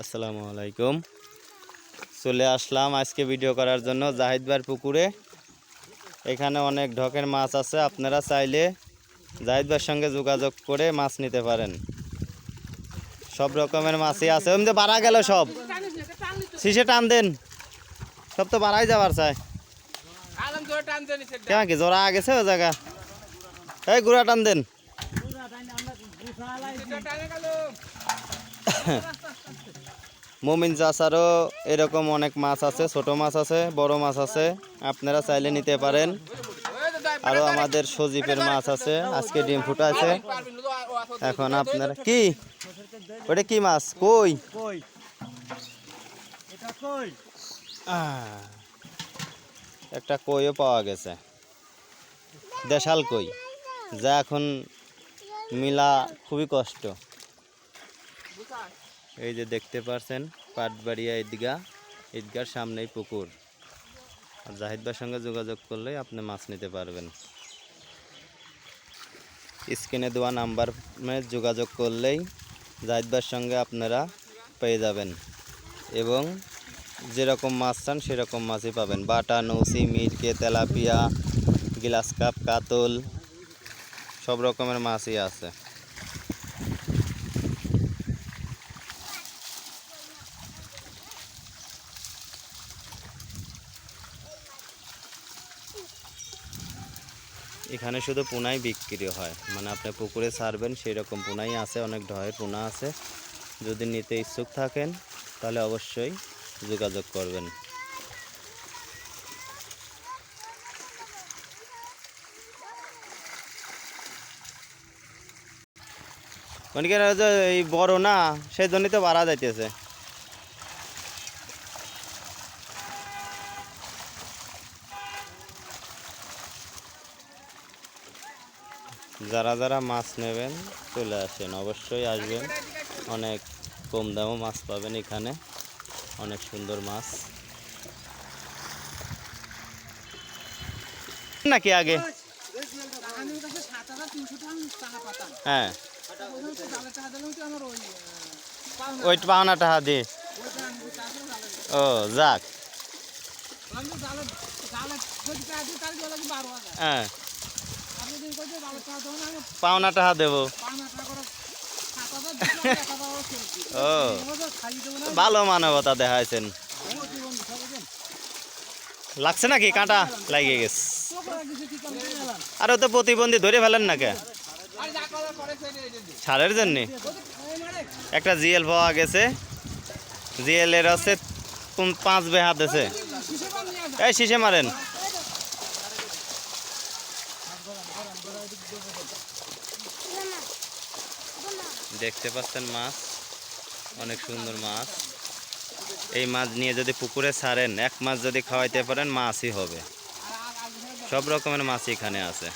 আসসালামু আলাইকুম। চলে আসলাম আজকে ভিডিও করার জন্য জাহিদ ভাইয়ের পুকুরে। এখানে অনেক ঢকের মাছ আছে, আপনারা চাইলে জাহিদ ভাইয়ের সঙ্গে যোগাযোগ করে মাছ নিতে পারেন। সব রকমের মাছই আছে। ওমতে বাড়া গেল সব, শীষে টান দেন, সব তো বাড়াই যাবার চাই। কেমন কি জোড়া গেছে ও জায়গা, এই গুড়া টান দেন। মুমিন চাচারও এরকম অনেক মাছ আছে, ছোট মাছ আছে, বড় মাছ আছে, আপনারা চাইলে নিতে পারেন। আরও আমাদের সজীবের মাছ আছে, আজকে ডিম ফুটা আছে। এখন আপনারা কি ওটা কি মাছ? কই একটা কইও পাওয়া গেছে, দেশাল কই, যা এখন মিলা খুবই কষ্ট। এই যে দেখতে পাচ্ছেন পাটবাড়িয়া ঈদগার সামনেই পুকুর। আর জাহিদ ভাইয়ের সঙ্গে যোগাযোগ করলেই আপনি মাছ নিতে পারবেন। স্ক্রিনে দেওয়া নাম্বারে যোগাযোগ করলেই জাহিদ ভাইয়ের সঙ্গে আপনারা পেয়ে যাবেন এবং যেরকম মাছ চান সেরকম মাছই পাবেন। বাটা, নৌসি, মিরকে, তেলাপিয়া, গ্লাস কাপ, কাতল, সব রকমের মাছই আছে। এখানে শুধু পোনাই বিক্রি হয়, মানে আপনি পুকুরে ছাড়বেন সেই রকম পোনাই আছে, অনেক ঢয়ের পোনা আছে। যদি নিতে ইচ্ছুক থাকেন তাহলে অবশ্যই যোগাযোগ করবেন। অনেকের এই বড় না, সেই জন্যই তো বাড়া যাইতেছে। যারা যারা মাছ নেবেন চলে আসেন, অবশ্যই আসবেন। অনেক কম দামও মাছ পাবেন এখানে, অনেক সুন্দর মাছ। নাকি আগে হ্যাঁ ওই পাওনা টাকা দিয়ে, ও যাক, হ্যাঁ পাওনা টাকা দেবো। ও ভালো মানবতা দেখাইছেন। লাগছে নাকি কাঁটা লাগিয়ে গেছে? আর তো প্রতিবন্ধী ধরে ফেলেন না কে ছাড়ের জন্য? একটা জিএল পাওয়া গেছে, জিএল এর হচ্ছে 5 বেহাত আছে। এই শীষে মারেন। দেখতে পাচ্ছেন মাছ, অনেক সুন্দর মাছ। এই মাছ নিয়ে যদি পুকুরে ছাড়েন, এক মাছ যদি খাওয়াইতে পারেন মাছই হবে। সব রকমের মাছ এখানে আছে।